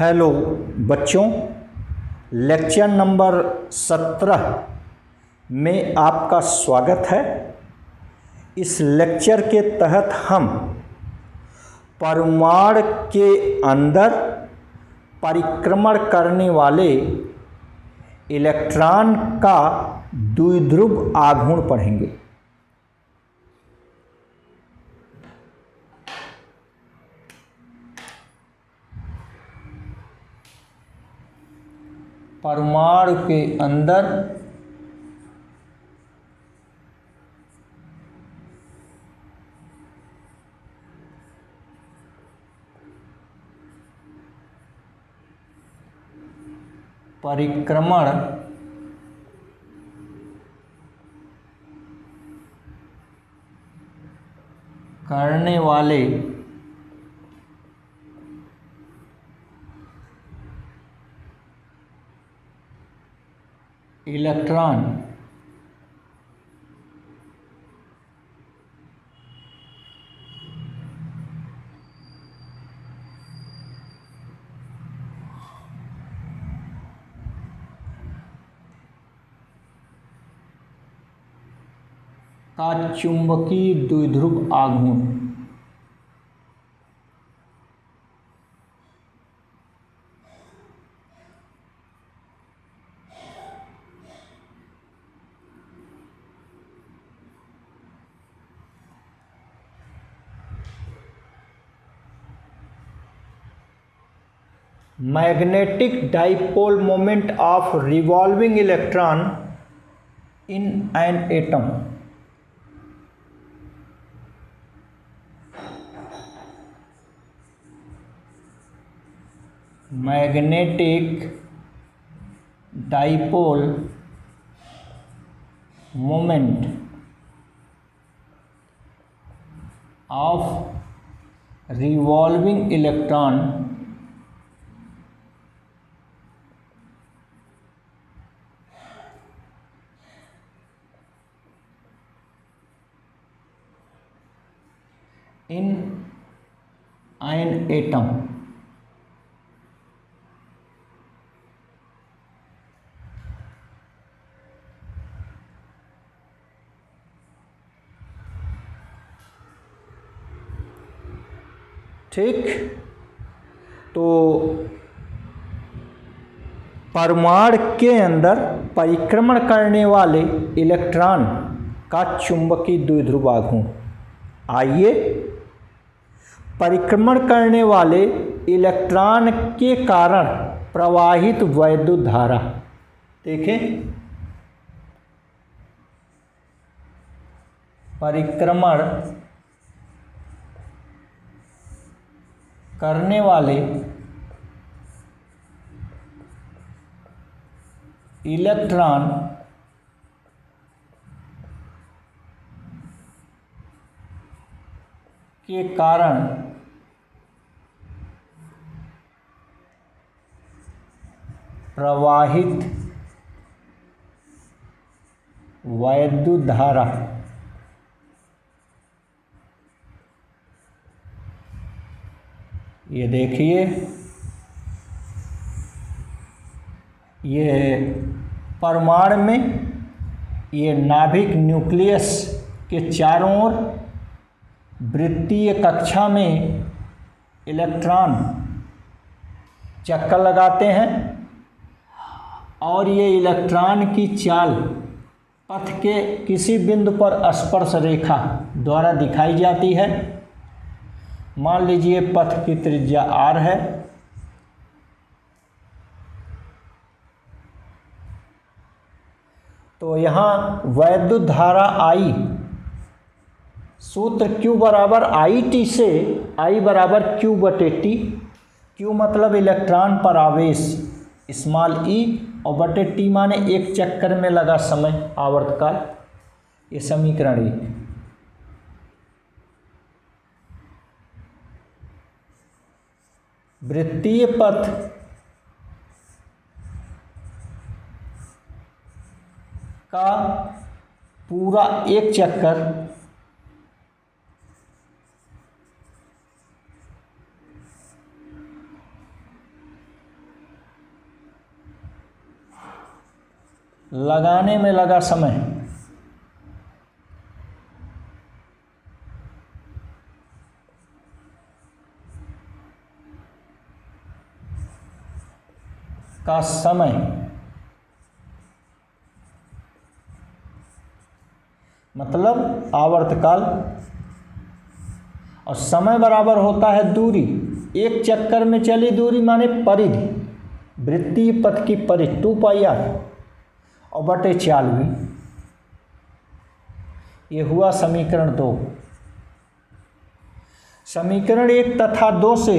Hello बच्चों, lecture number 17 में आपका स्वागत है। इस लेक्चर के तहत हम परमाणु के अंदर परिक्रमण करने वाले इलेक्ट्रॉन का द्विध्रुव आघूर्ण पढ़ेंगे। परमाणु के अंदर परिक्रमण करने वाले इलेक्ट्रॉन का चुंबकीय द्विध्रुव आघूर्ण magnetic dipole moment of revolving electron in an atom. Magnetic dipole moment of revolving electron in an atom. ठीक, तो परमाणु के अंदर परिक्रमण करने वाले इलेक्ट्रॉन का चुंबकीय द्विध्रुव आघूर्ण। आइए, परिक्रमण करने वाले इलेक्ट्रॉन के कारण प्रवाहित वैद्युत धारा देखें। परिक्रमण करने वाले इलेक्ट्रॉन के कारण प्रवाहित वैद्युत धारा ये देखिए, ये परमाणु में ये नाभिक न्यूक्लियस के चारों ओर वृत्तीय कक्षा में इलेक्ट्रॉन चक्कर लगाते हैं और ये इलेक्ट्रॉन की चाल पथ के किसी बिंदु पर स्पर्श रेखा द्वारा दिखाई जाती है। मान लीजिए पथ की त्रिज्या r है, तो यहाँ वैद्युत धारा I सूत्र Q बराबर IT से I बराबर Q बटे T। Q मतलब इलेक्ट्रॉन पर आवेश स्मॉल e और बटे T माने एक चक्कर में लगा समय आवर्तकाल। ये समीकरण 1। वृत्तीय पथ का पूरा एक चक्कर लगाने में लगा समय का समय मतलब आवर्तकाल, और समय बराबर होता है दूरी। एक चक्कर में चली दूरी माने परिधि, वृत्तीय पथ की परिधि 2πr और बटे 40। ये हुआ समीकरण 2। समीकरण 1 तथा 2 से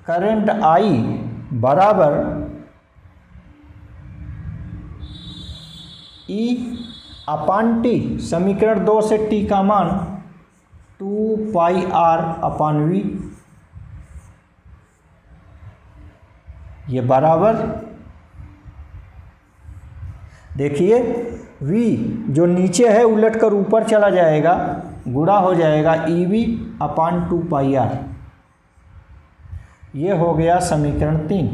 करंट I बराबर E/T, समीकरण 2 से T का मान 2πr/V, ये बराबर, देखिए V जो नीचे है उलट कर ऊपर चला जाएगा, गुणा हो जाएगा EV/2πr। ये हो गया समीकरण 3।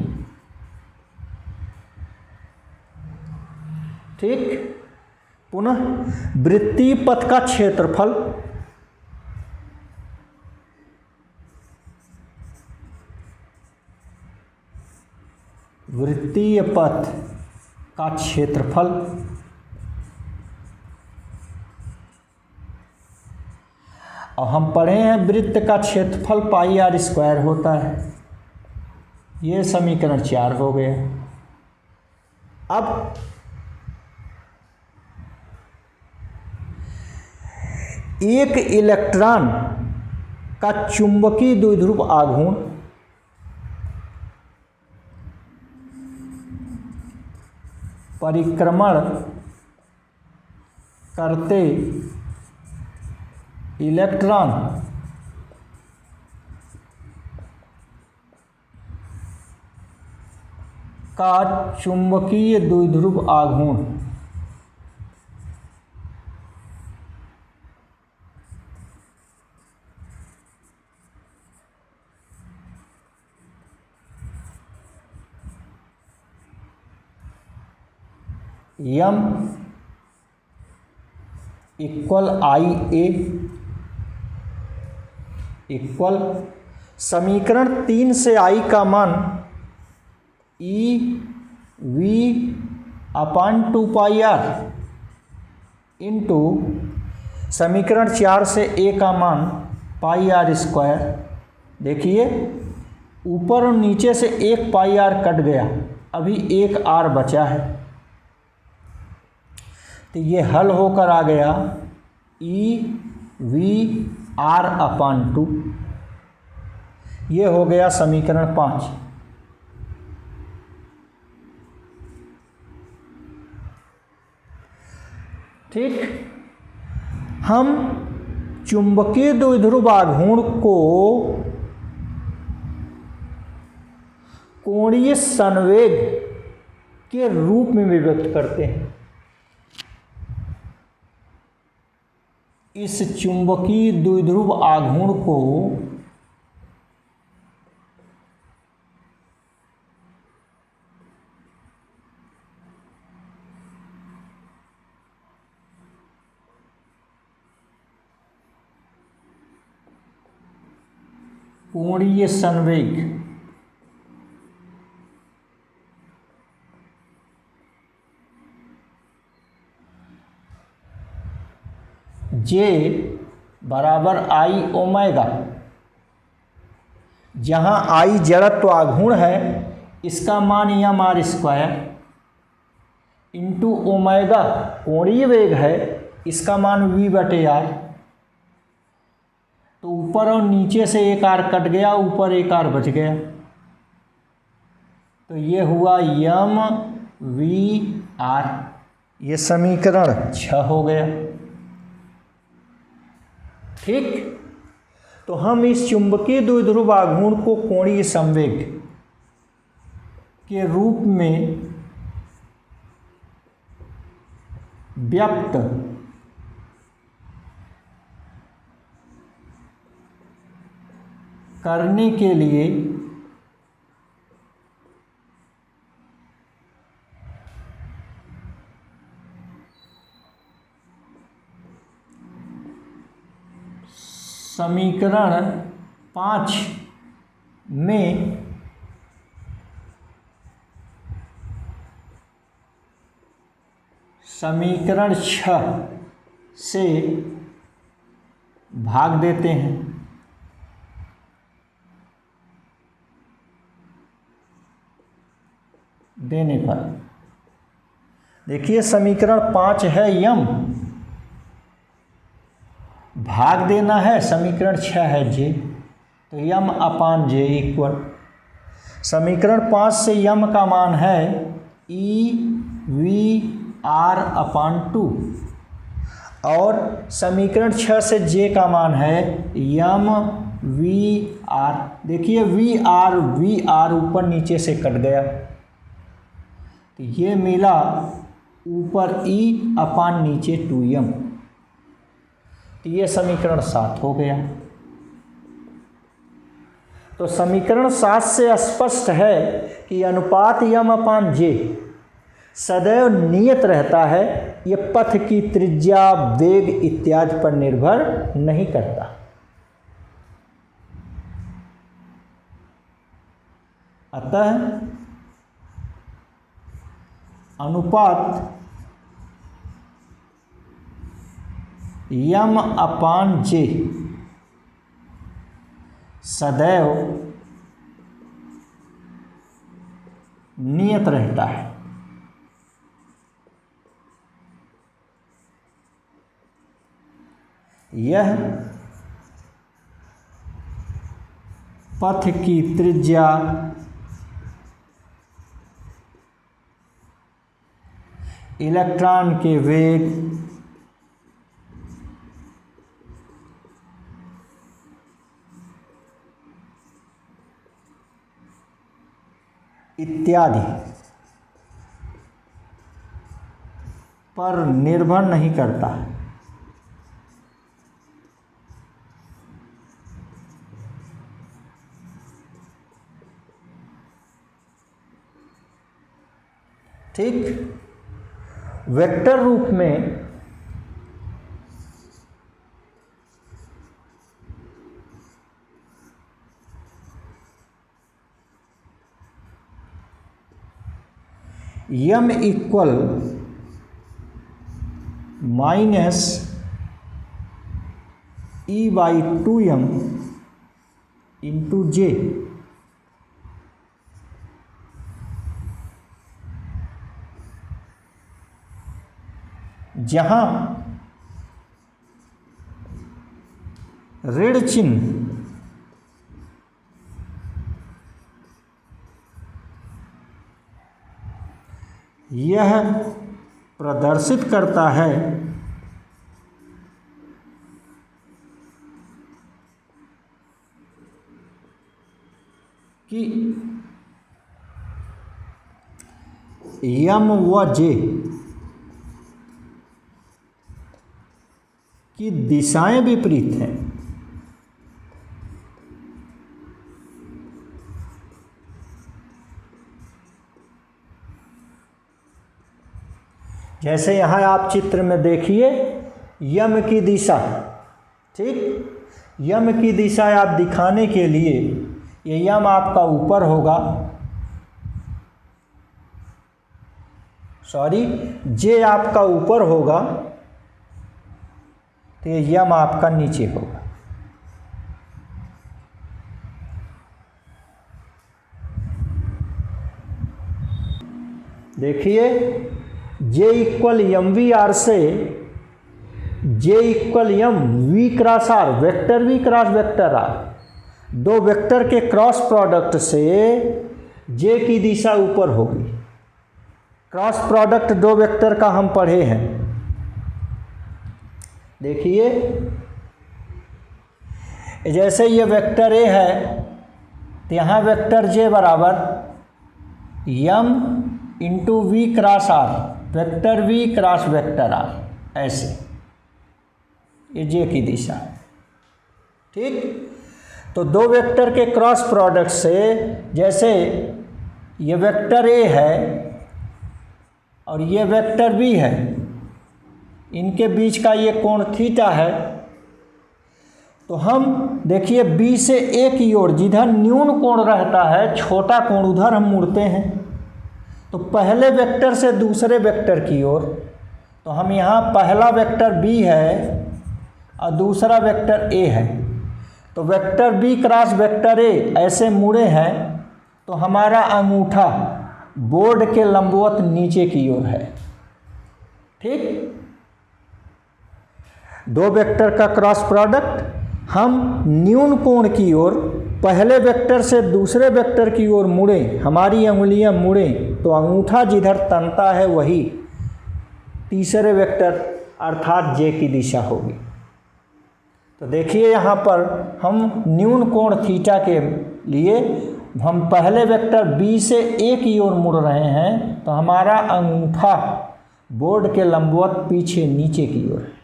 ठीक, पुनः वृत्तीय पथ का क्षेत्रफल वृत्तीय पथ का क्षेत्रफल और हम पढ़े हैं वृत्त का क्षेत्रफल πr² होता है। ये समीकरण 4 हो गया। अब एक इलेक्ट्रॉन का चुंबकीय द्विध्रुव आघूर्ण परिक्रमण करते इलेक्ट्रॉन का चुंबकीय द्विध्रुव आघूर्ण m इक्वल IA इक्वल समीकरण 3 से I का मान EV/2πr इंटू समीकरण 4 से A का मान πr²। देखिए ऊपर और नीचे से एक πr कट गया, अभी एक r बचा है, तो ये हल होकर आ गया EV/r/2। ये हो गया समीकरण 5। ठीक, हम चुंबकीय द्विध्रुव आघूर्ण को कोणीय संवेग के रूप में भी व्यक्त करते हैं। इस चुंबकीय द्विध्रुव आघूर्ण को कोणीय संवेग J बराबर I ओमेगा, जहाँ I जड़त्व आघूर्ण है इसका मान m/r² इंटू ओमेगा कोणीय वेग है इसका मान v/r। तो ऊपर और नीचे से एक r कट गया, ऊपर एक r बच गया, तो ये हुआ m/v/r। ये समीकरण 6 हो गया। ठीक, तो हम इस चुंबकीय द्विध्रुव आघूर्ण को कोणीय संवेग के रूप में व्यक्त करने के लिए समीकरण 5 में समीकरण 6 से भाग देते हैं। देने पर देखिए समीकरण 5 है यम, भाग देना है, समीकरण 6 है जे, तो यम अपान जे इक्वल समीकरण 5 से यम का मान है ई वी आर अपान 2 और समीकरण 6 से जे का मान है यम वी आर। देखिए वी आर ऊपर नीचे से कट गया तो ये मिला ऊपर ई अपान नीचे 2m, तो ये समीकरण 7 हो गया। तो समीकरण 7 से स्पष्ट है कि अनुपात यम अपान जे सदैव नियत रहता है, ये पथ की त्रिज्या, वेग इत्यादि पर निर्भर नहीं करता। अतः अनुपात यम अपान जे सदैव नियत रहता है। यह पथ की त्रिज्या, इलेक्ट्रॉन के वेग, इत्यादि पर निर्भर नहीं करता। ठीक, वेक्टर रूप में M equal minus E by 2m into J, जहाँ ऋण चिन्ह यह प्रदर्शित करता है कि यम व जे की दिशाएं विपरीत हैं। जैसे यहाँ आप चित्र में देखिए यम की दिशा, ठीक, यम की दिशा आप दिखाने के लिए ये यम आपका ऊपर होगा, सॉरी जे आपका ऊपर होगा तो ये यम आपका नीचे होगा। देखिए J equal M V R से J equal M V cross R, vector V cross vector R, दो वेक्टर के क्रॉस प्रोडक्ट से जे की दिशा ऊपर होगी। क्रॉस प्रोडक्ट दो वेक्टर का हम पढ़े हैं। देखिए जैसे ये वेक्टर ए है तो यहाँ वेक्टर जे बराबर M into V cross R, vector V cross vector R, ऐसे ये जे की दिशा है। ठीक, तो दो वेक्टर के क्रॉस प्रोडक्ट से, जैसे ये वेक्टर ए है और ये वेक्टर बी है, इनके बीच का ये कोण थीटा है, तो हम देखिए बी से ए की ओर जिधर न्यून कोण रहता है, छोटा कोण, उधर हम मुड़ते हैं। तो पहले वेक्टर से दूसरे वेक्टर की ओर, तो हम यहाँ पहला वेक्टर बी है और दूसरा वेक्टर ए है, तो vector b cross vector a ऐसे मुड़े हैं, तो हमारा अंगूठा बोर्ड के लंबवत नीचे की ओर है। ठीक, दो वेक्टर का क्रॉस प्रोडक्ट, हम न्यून कोण की ओर पहले वेक्टर से दूसरे वेक्टर की ओर मुड़े, हमारी अंगुलियां मुड़े, तो अंगूठा जिधर तनता है वही तीसरे वेक्टर अर्थात जे की दिशा होगी। तो देखिए यहाँ पर हम न्यून कोण थीटा के लिए हम पहले वेक्टर बी से ए की ओर मुड़ रहे हैं, तो हमारा अंगूठा बोर्ड के लंबवत पीछे नीचे की ओर है।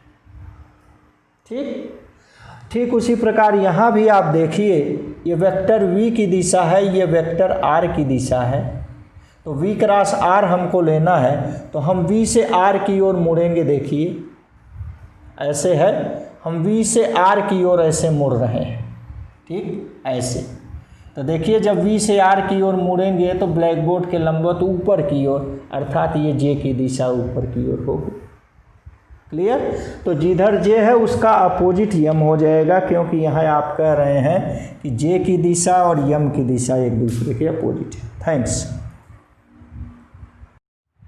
ठीक उसी प्रकार यहाँ भी आप देखिए, ये वेक्टर v की दिशा है, ये वेक्टर r की दिशा है, तो v क्रॉस r हमको लेना है, तो हम v से r की ओर मुड़ेंगे। देखिए ऐसे है, हम v से r की ओर ऐसे मुड़ रहे हैं। ठीक, ऐसे। तो देखिए जब v से r की ओर मुड़ेंगे तो ब्लैक बोर्ड के लंबवत ऊपर की ओर, अर्थात ये j की दिशा ऊपर की ओर होगी। क्लियर? तो जिधर जे है उसका अपोजिट यम हो जाएगा, क्योंकि यहाँ आप कह रहे हैं कि जे की दिशा और यम की दिशा एक दूसरे के अपोजिट है। थैंक्स।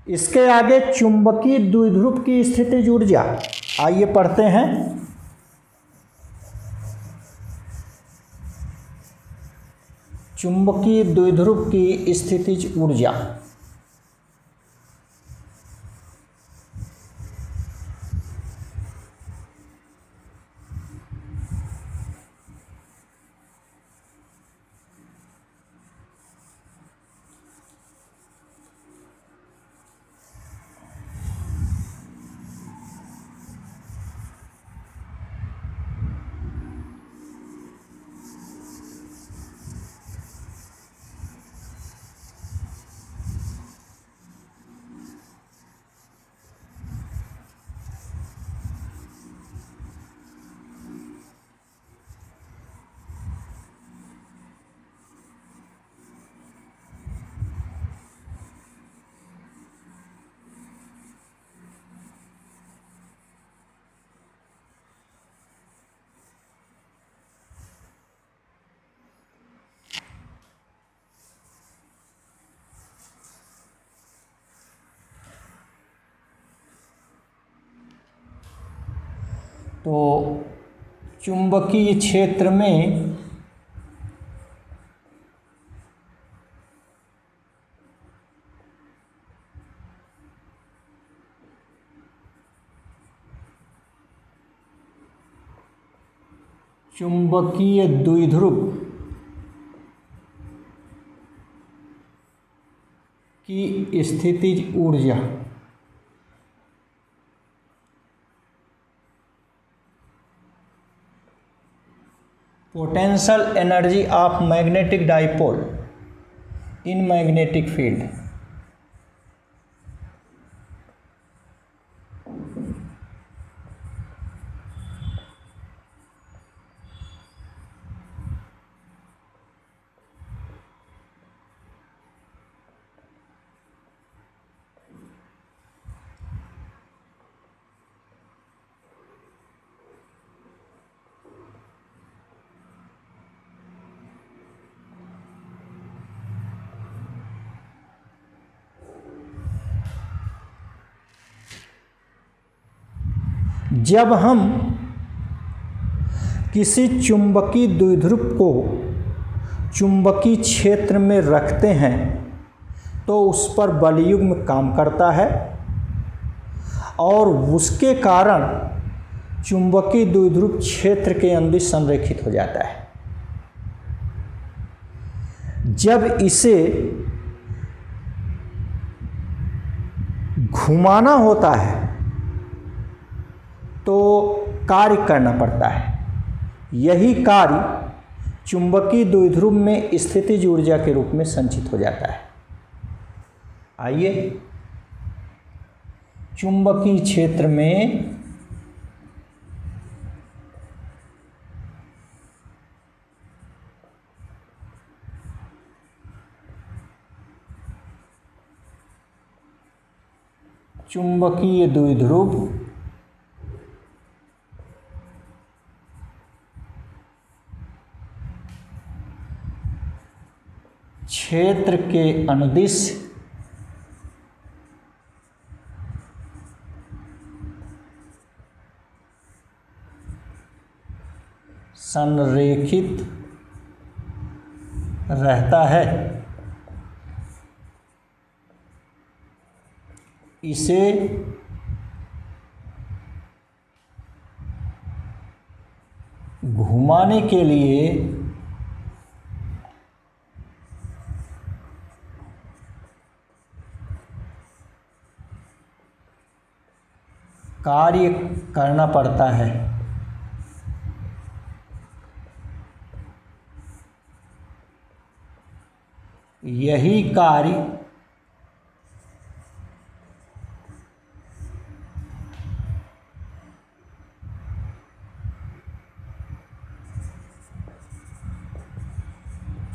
इसके आगे चुंबकीय द्विध्रुव की स्थितिज ऊर्जा, आइए पढ़ते हैं। चुंबकीय द्विध्रुव की स्थितिज ऊर्जा। तो चुंबकीय क्षेत्र में चुंबकीय द्विध्रुव की स्थितिज ऊर्जा potential energy of magnetic dipole in magnetic field. जब हम किसी चुंबकीय द्विध्रुव को चुंबकीय क्षेत्र में रखते हैं तो उस पर बलयुग्म काम करता है और उसके कारण चुंबकीय द्विध्रुव क्षेत्र के अंदर संरेखित हो जाता है। जब इसे घुमाना होता है तो कार्य करना पड़ता है। यही कार्य चुंबकीय द्विध्रुव में स्थितिज ऊर्जा के रूप में संचित हो जाता है। आइए, चुंबकीय क्षेत्र में चुंबकीय द्विध्रुव क्षेत्र के अनुदिश संरेखित रहता है। इसे घुमाने के लिए कार्य करना पड़ता है। यही कार्य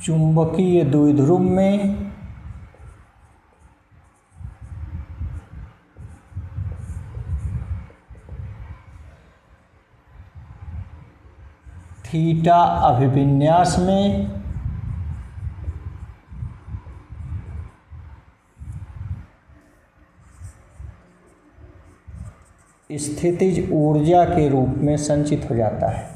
चुंबकीय द्विध्रुव में थीटा अभिविन्यास में स्थितिज ऊर्जा के रूप में संचित हो जाता है।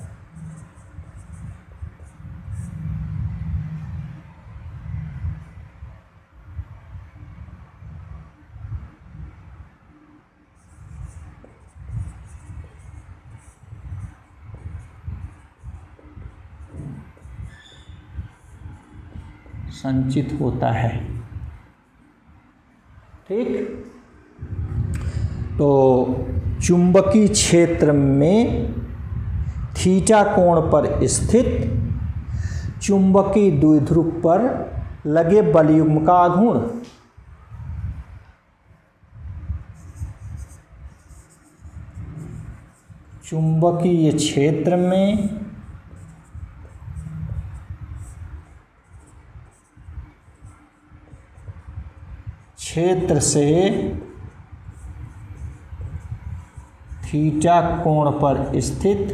संचित होता है। ठीक, तो चुंबकीय क्षेत्र में थीटा कोण पर स्थित चुंबकीय द्विध्रुव पर लगे बलयुग्म का आघूर्ण चुंबकीय क्षेत्र में क्षेत्र से थीटा कोण पर स्थित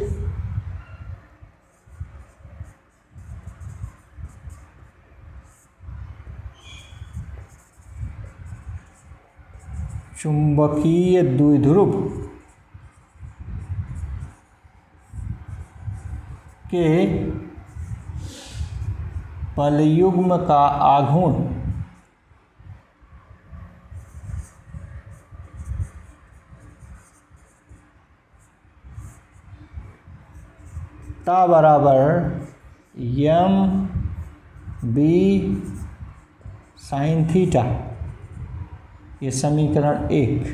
चुंबकीय द्विध्रुव के बलयुग्म का आघूर्ण ता बराबर यम बी साइन थीटा। ये समीकरण 1,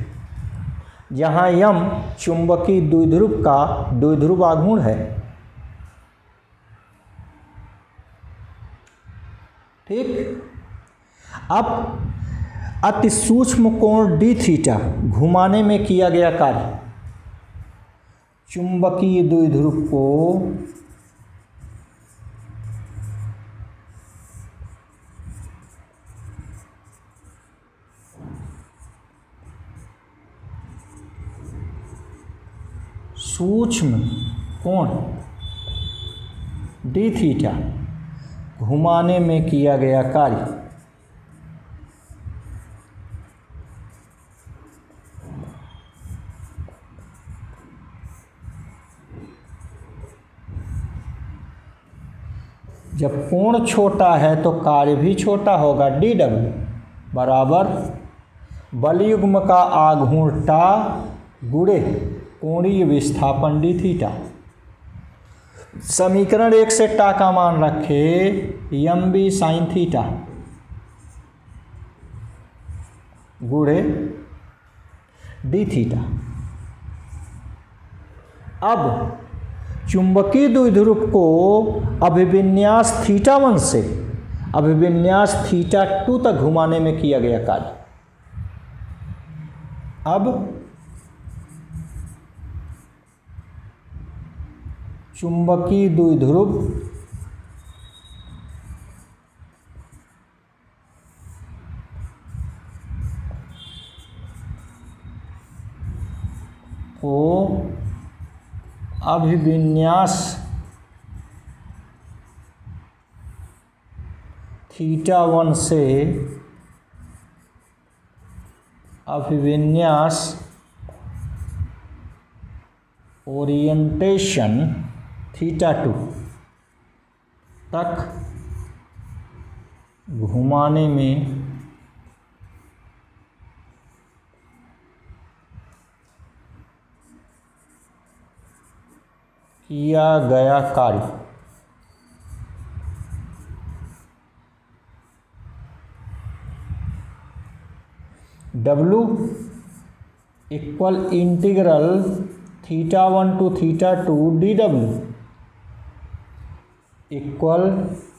जहाँ यम चुंबकीय द्विध्रुव का द्विध्रुव आघूर्ण है। ठीक, अब अति सूक्ष्म कोण डी थीटा घुमाने में किया गया कार्य चुंबकीय द्विध्रुव को सूक्ष्म कोण डी थीटा घुमाने में किया गया कार्य जब कोण छोटा है तो कार्य भी छोटा होगा। डी डब्ल्यू बराबर बलयुग्म का आघूर्ण टा गुणे कोणीय विस्थापन डी थीटा। समीकरण 1 से टा का मान रखे यम बी साइन थीटा गुणे डी थीटा। अब चुंबकीय द्विध्रुव को अभिविन्यास θ1 से अभिविन्यास θ2 तक घुमाने में किया गया कार्य। अब चुंबकीय द्विध्रुव को अभिविन्यास θ1 से अभिविन्यास ओरिएंटेशन θ2 तक घुमाने में किया गया कार्य। W equal integral θ1 to θ2 dW equal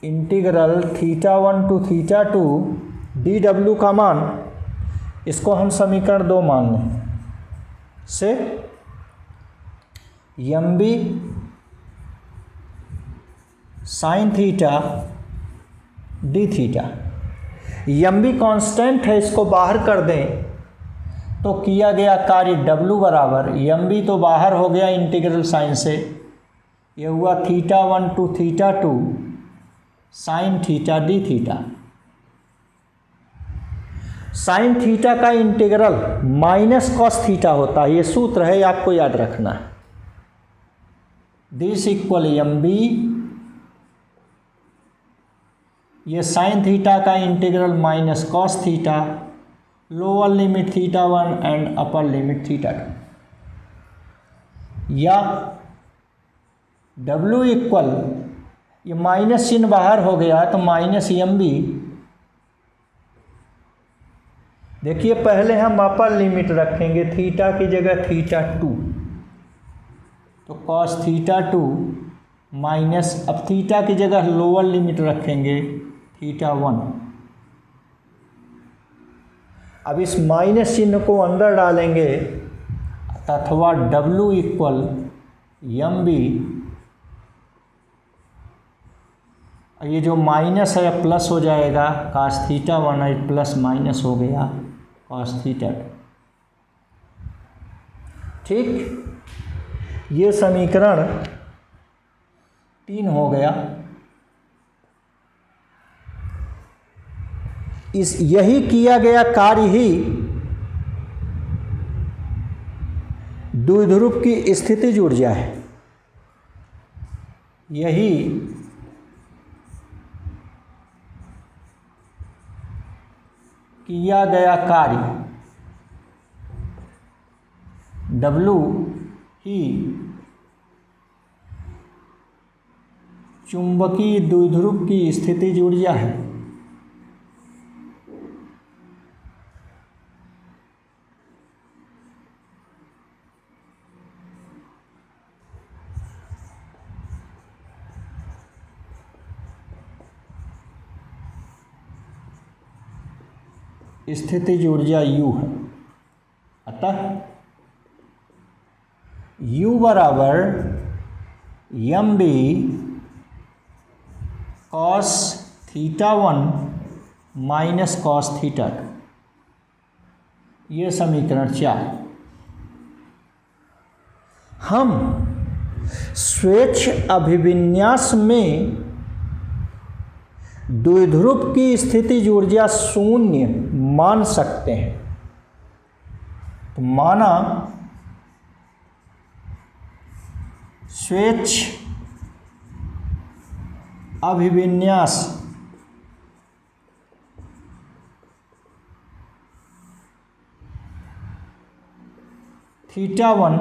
integral θ1 to θ2 dW का मान, इसको हम समीकरण 2 मान लें से mb sign theta d theta. mb constant है, इसको बाहर कर दें तो किया गया कार्य W बराबर mb तो बाहर हो गया इंटीग्रल साइन से, ये हुआ θ1 to θ2 sine theta d theta. Sine theta का इंटीग्रल माइनस कॉस थीटा होता है, ये सूत्र है, आपको याद रखना है। दिस इक्वल mb, ये साइन थीटा का integral minus cos theta, lower limit θ1 and upper limit θ2, या W इक्वल, ये माइनस चिन्ह बाहर हो गया तो माइनस mb। देखिए पहले हम अपर लिमिट रखेंगे थीटा की जगह θ2, तो कॉस θ2 माइनस, अब थीटा की जगह लोअर लिमिट रखेंगे θ1। अब इस माइनस चिन्ह को अंदर डालेंगे तथवा W इक्वल mb, ये जो माइनस है प्लस हो जाएगा, cos θ1 है प्लस माइनस हो गया cos θ2। ठीक, ये समीकरण 3 हो गया। यही किया गया कार्य ही द्विध्रुव की स्थितिज ऊर्जा है। यही किया गया कार्य W ही चुंबकीय द्विध्रुव की स्थितिज ऊर्जा है। स्थितिज ऊर्जा U है, अतः U बराबर mb cos θ1 माइनस cos θ2, ये समीकरण 4। हम स्वेच्छ अभिविन्यास में द्विध्रुव की स्थितिज ऊर्जा शून्य मान सकते हैं। तो माना स्वेच्छ अभिविन्यास θ1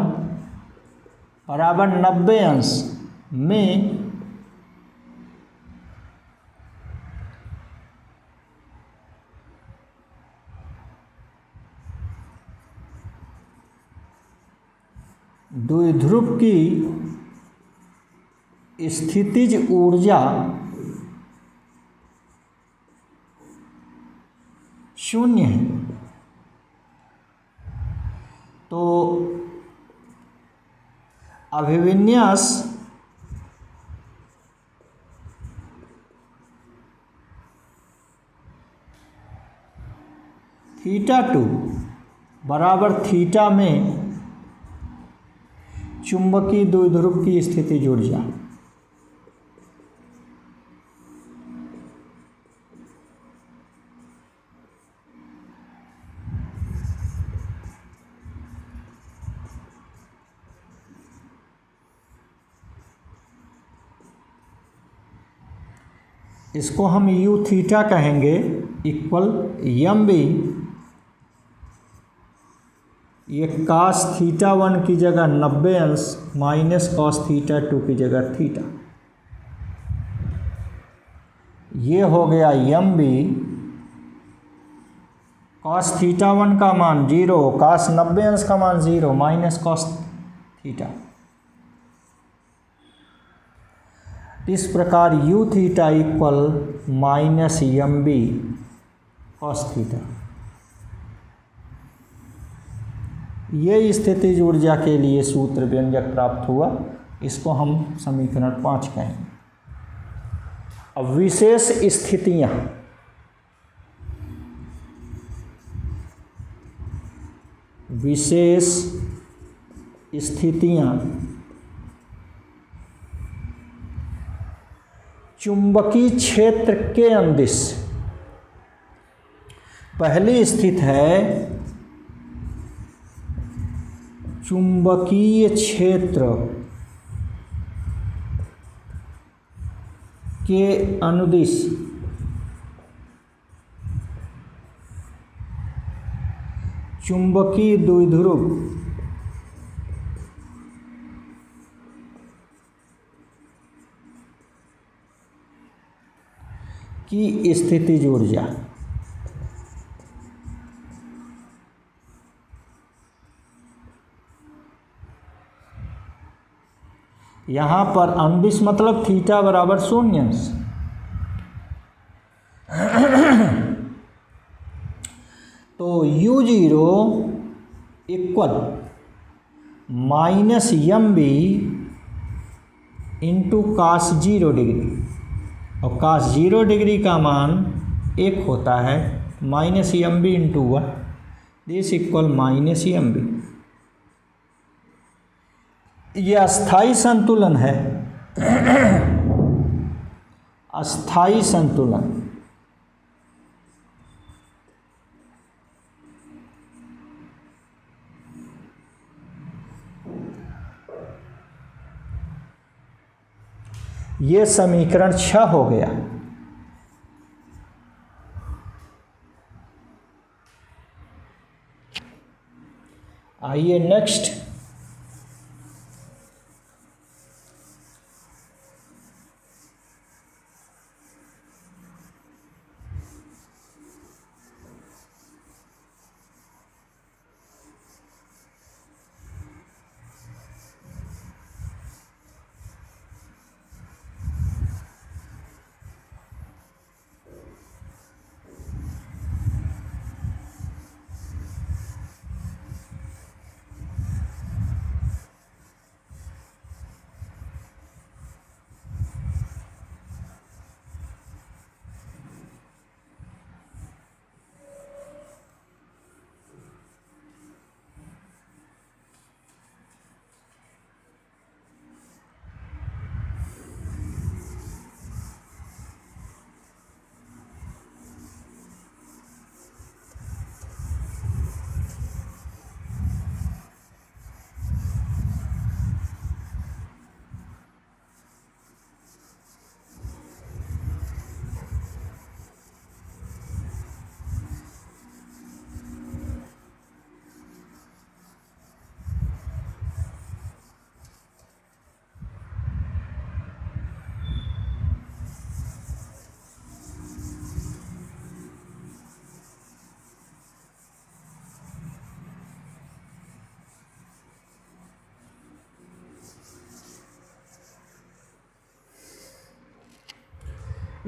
बराबर 90 अंश में द्विध्रुव की स्थितिज ऊर्जा शून्य है, तो अभिविन्यास θ2 बराबर थीटा में चुंबकीय द्विध्रुव की स्थितिज ऊर्जा। इसको हम यू थीटा कहेंगे इक्वल एम बी, ये कास थीटा 1 की जगह 90 अंश माइनस कॉस थीटा 2 की जगह थीटा, ये हो गया एम बी। कॉस थीटा 1 का मान 0, कास 90 अंश का मान 0 माइनस कॉस थीटा। इस प्रकार U theta equal minus m B cos theta. ये स्थितिज ऊर्जा के लिए सूत्र व्यंजक प्राप्त हुआ, इसको हम समीकरण 5 कहेंगे। अब विशेष स्थितियां, विशेष स्थितियां चुंबकीय क्षेत्र के अंदिश। पहली स्थिति है चुंबकीय क्षेत्र के अनुदिश चुंबकीय द्विध्रुव की स्थितिज ऊर्जा। यहाँ पर अनुदिश मतलब थीटा बराबर 0 अंश। तो U0 equal minus m B into cos 0 degree, और कास 0 डिग्री का मान 1 होता है, minus m B into 1, this equal minus m B. ये अस्थाई संतुलन है, अस्थाई संतुलन। ये समीकरण 6 हो गया। आइए नेक्स्ट,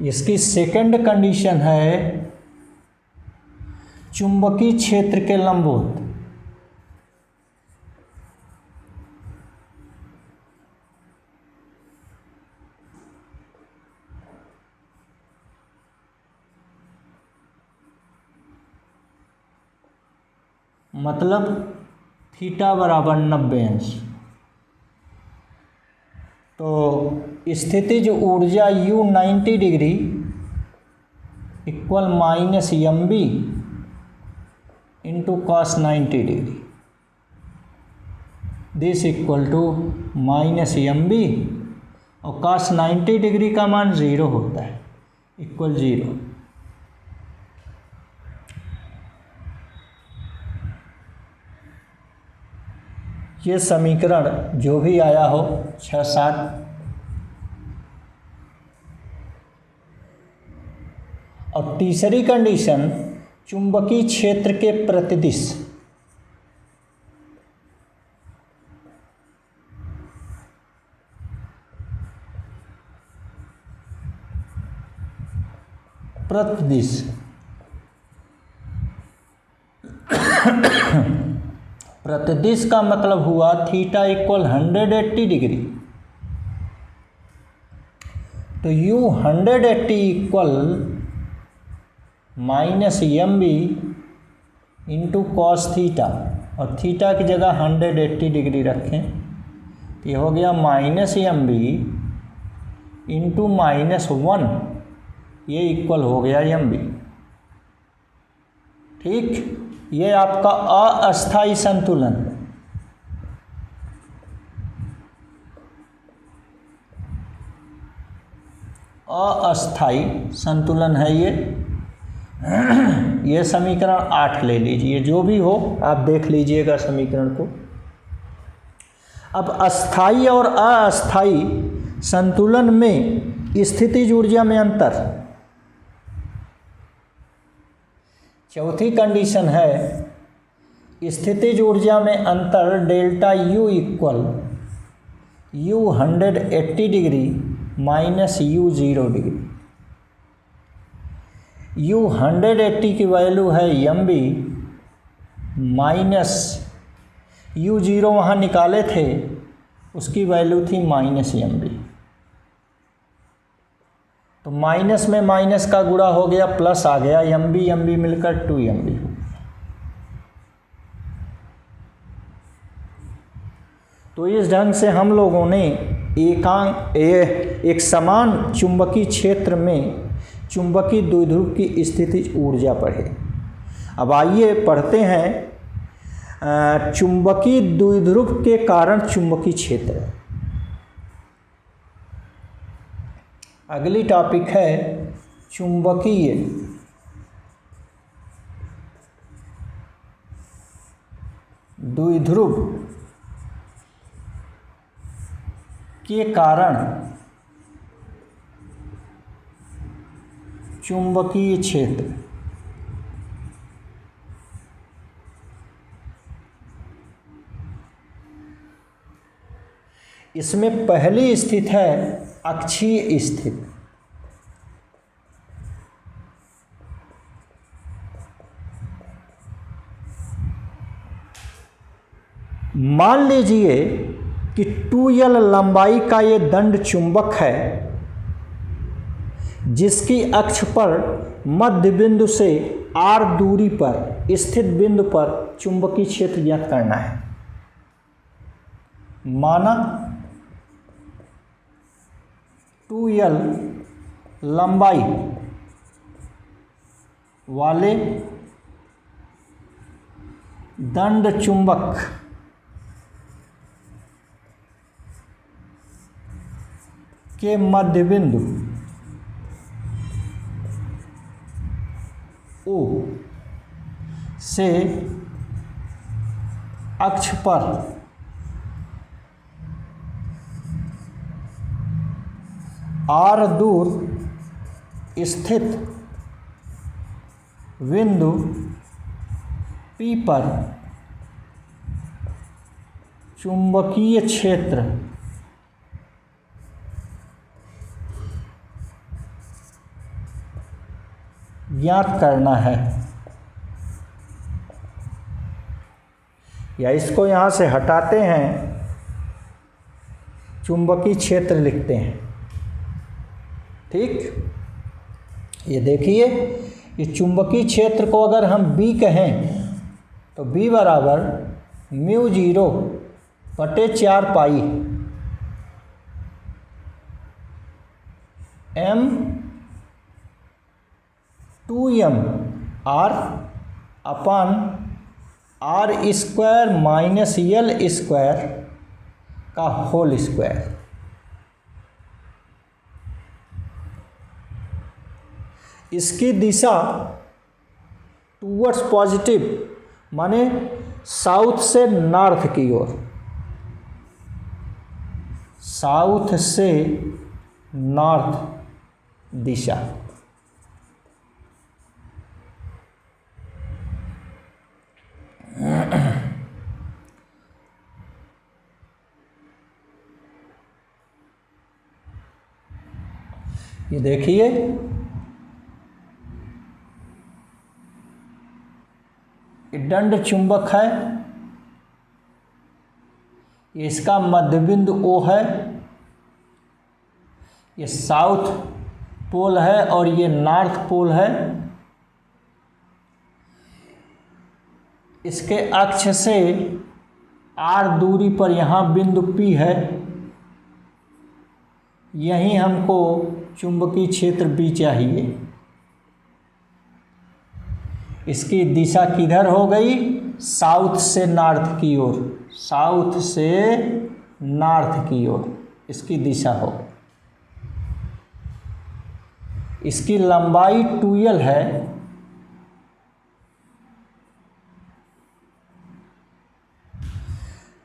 इसकी सेकंड कंडीशन है चुंबकीय क्षेत्र के लंबवत। मतलब थीटा बराबर 90 अंश। तो स्थितिज ऊर्जा U 90 degree equal minus m B into cos 90 degree, this equal to minus m B और कॉस 90 डिग्री का मान 0 होता है, इक्वल 0। ये समीकरण जो भी आया हो 6-7, और तीसरी कंडीशन चुंबकीय क्षेत्र के प्रतिदिश। प्रतिदिश प्रतिदिश का मतलब हुआ थीटा इक्वल 180 डिग्री। तो U 180 equal minus m B into cos theta, और थीटा की जगह 180 डिग्री रखें, ये हो गया माइनस एम बी इंटू -1, ये इक्वल हो गया एम बी। ठीक, ये आपका अस्थायी संतुलन। अस्थायी संतुलन है ये। ये समीकरण 8 ले लीजिए, जो भी हो आप देख लीजिएगा समीकरण को। अब अस्थायी और अस्थायी संतुलन में स्थितिज ऊर्जा में अंतर। चौथी कंडीशन है स्थितिज ऊर्जा में अंतर delta U equal U 180 degree minus U 0 degree. U 180 की वैल्यू है एम बी, माइनस U 0 वहाँ निकाले थे, उसकी वैल्यू थी माइनस एम बी। तो माइनस में माइनस का गुणा हो गया, प्लस आ गया, एम बी मिलकर 2 एम बी। तो इस ढंग से हम लोगों ने एक समान चुंबकीय क्षेत्र में चुंबकीय द्विध्रुव की स्थितिज ऊर्जा पढ़े। अब आइए पढ़ते हैं चुंबकीय द्विध्रुव के कारण चुंबकीय क्षेत्र। अगली टॉपिक है चुंबकीय द्विध्रुव के कारण चुंबकीय क्षेत्र। इसमें पहली स्थिति है अक्षीय स्थिति। मान लीजिए कि 2L लंबाई का ये दंड चुंबक है, जिसकी अक्ष पर मध्य बिंदु से R दूरी पर स्थित बिंदु पर चुंबकीय क्षेत्र ज्ञात करना है। माना 2L लंबाई वाले दंड चुंबक के मध्य बिंदु O से अक्ष पर R दूर स्थित बिंदु P पर चुंबकीय क्षेत्र ज्ञात करना है, या इसको यहाँ से हटाते हैं, चुंबकीय क्षेत्र लिखते हैं। ठीक, ये देखिए, ये चुंबकीय क्षेत्र को अगर हम B कहें तो B बराबर μ0/4 m2m r अपान r square minus l square का होल स्क्वायर। इसकी दिशा टूवर्ड्स पॉजिटिव माने साउथ से नॉर्थ की ओर, साउथ से नॉर्थ दिशा। ये देखिए, दंड चुंबक है, ये इसका मध्यबिंदु O है, ये साउथ पोल है और ये नॉर्थ पोल है। इसके अक्ष से r दूरी पर यहाँ बिंदु P है, यहीं हमको चुंबकीय क्षेत्र B चाहिए। इसकी दिशा किधर हो गई? साउथ से नॉर्थ की ओर, साउथ से नॉर्थ की ओर इसकी दिशा हो। इसकी लंबाई 2l है,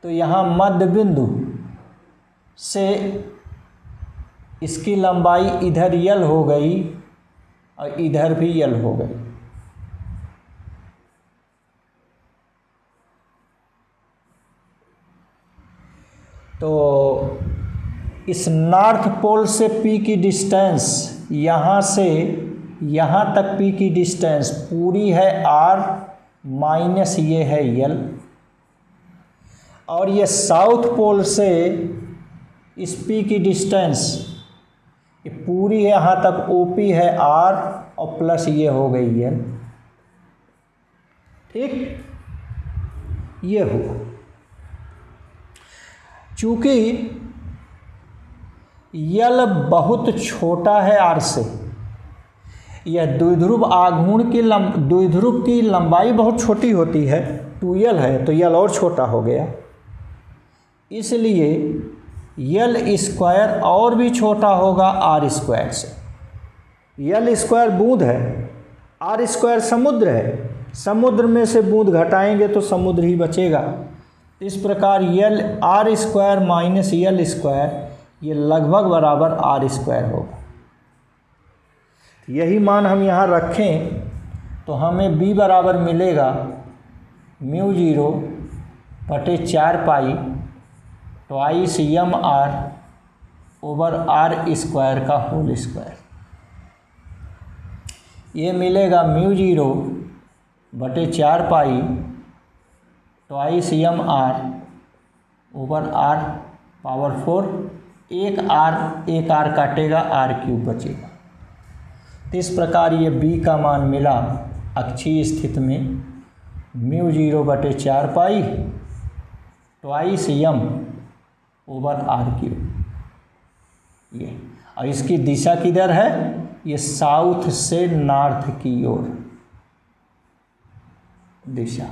तो यहाँ मध्य बिंदु से इसकी लंबाई इधर l हो गई और इधर भी l हो गई। तो इस नॉर्थ पोल से P की डिस्टेंस, यहाँ से यहाँ तक P की डिस्टेंस पूरी है r माइनस ये है l, और ये साउथ पोल से इस P की डिस्टेंस ये पूरी है, यहाँ तक OP है r और प्लस ये हो गई l। ठीक, ये हुआ। चूँकि यल बहुत छोटा है r से, यह द्विध्रुव आघूर्ण की द्विध्रुव की लंबाई बहुत छोटी होती है, 2l है तो यल और छोटा हो गया, इसलिए यल स्क्वायर और भी छोटा होगा r स्क्वायर से। यल स्क्वायर बूंद है, r स्क्वायर समुद्र है, समुद्र में से बूंद घटाएंगे तो समुद्र ही बचेगा। इस प्रकार यल r स्क्वायर माइनस यल स्क्वायर ये लगभग बराबर r स्क्वायर होगा। यही मान हम यहाँ रखें तो हमें b बराबर मिलेगा μ0/4 pi twice m/r over r square का होल स्क्वायर। ये मिलेगा μ0/4 pi twice m/r over r power 4, एक r काटेगा, r³ बचेगा। तो इस प्रकार ये b का मान मिला अक्षीय स्थिति में μ0/4 pi twice m over r³। ये, और इसकी दिशा किधर है? ये साउथ से नॉर्थ की ओर दिशा,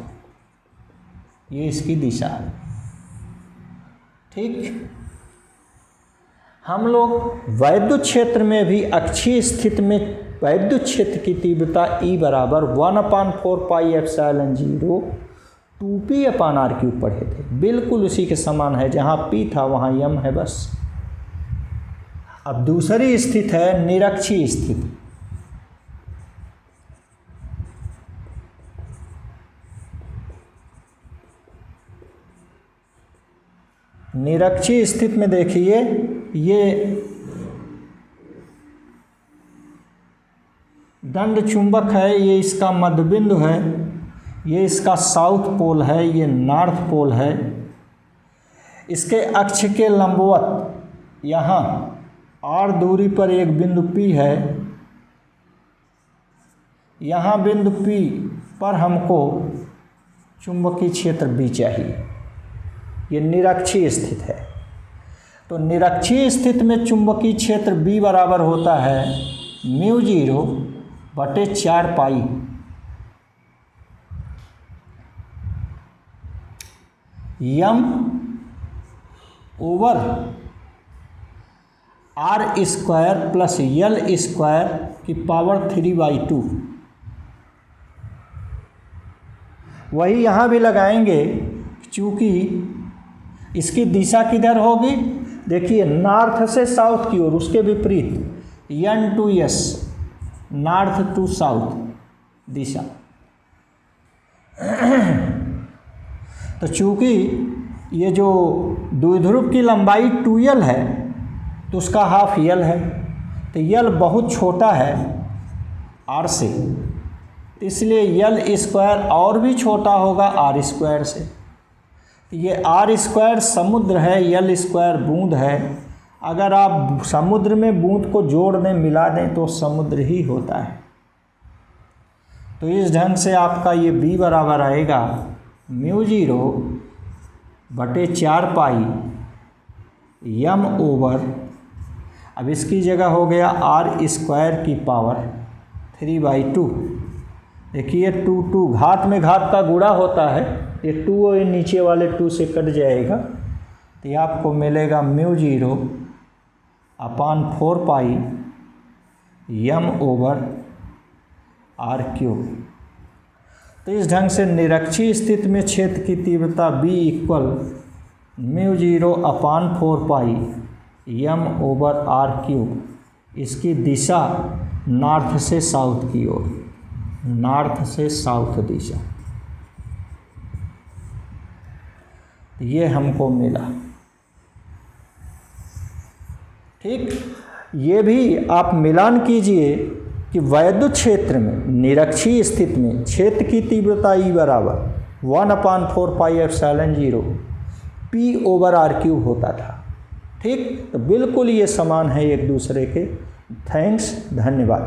ये इसकी दिशा है। ठीक, हम लोग वैद्युत क्षेत्र में भी अक्षीय स्थिति में वैद्युत क्षेत्र की तीव्रता E बराबर 1/4 पाई एप्सिलॉन 0 2p/r³ पढ़े थे, बिल्कुल उसी के समान है, जहाँ P था वहाँ m है बस। अब दूसरी स्थिति है निरक्षीय स्थिति। निरक्षीय स्थिति में देखिए, ये दंड चुंबक है, ये इसका मध्यबिंदु है, ये इसका साउथ पोल है, ये नॉर्थ पोल है। इसके अक्ष के लंबवत यहाँ r दूरी पर एक बिंदु P है। यहाँ बिंदु P पर हमको चुंबकीय क्षेत्र B चाहिए। ये निरक्षीय स्थित है, तो निरक्षीय स्थिति में चुंबकीय क्षेत्र B बराबर होता है μ0/4 पाई m over r² plus l² की पावर 3/2। वही यहाँ भी लगाएंगे, चूँकि इसकी दिशा किधर होगी, देखिए नॉर्थ से साउथ की ओर, उसके विपरीत n to s, north to south दिशा। तो चूँकि ये जो द्विध्रुव की लंबाई 2l है तो उसका हाफ l है, तो l बहुत छोटा है r से, इसलिए l² और भी छोटा होगा r² से। ये r² समुद्र है, l² बूंद है। अगर आप समुद्र में बूंद को जोड़ दें, मिला दें तो समुद्र ही होता है। तो इस ढंग से आपका ये b बराबर आएगा μ0/4 पाई m ओवर, अब इसकी जगह हो गया r² की पावर 3/2। देखिए 2 घात में घात का गुणा होता है, ये 2 और ये नीचे वाले 2 से कट जाएगा, तो ये आपको मिलेगा μ0/4 पाई m ओवर r³। तो इस ढंग से निरक्षीय स्थिति में क्षेत्र की तीव्रता B इक्वल μ0/4 पाई m ओवर r³। इसकी दिशा नॉर्थ से साउथ की ओर, नॉर्थ से साउथ दिशा, ये हमको मिला। ठीक, ये भी आप मिलान कीजिए कि वैद्युत क्षेत्र में निरक्षीय स्थिति में क्षेत्र की तीव्रता E बराबर 1/4 pi epsilon 0 P over r³ होता था। ठीक, तो बिल्कुल ये समान है एक दूसरे के। थैंक्स, धन्यवाद।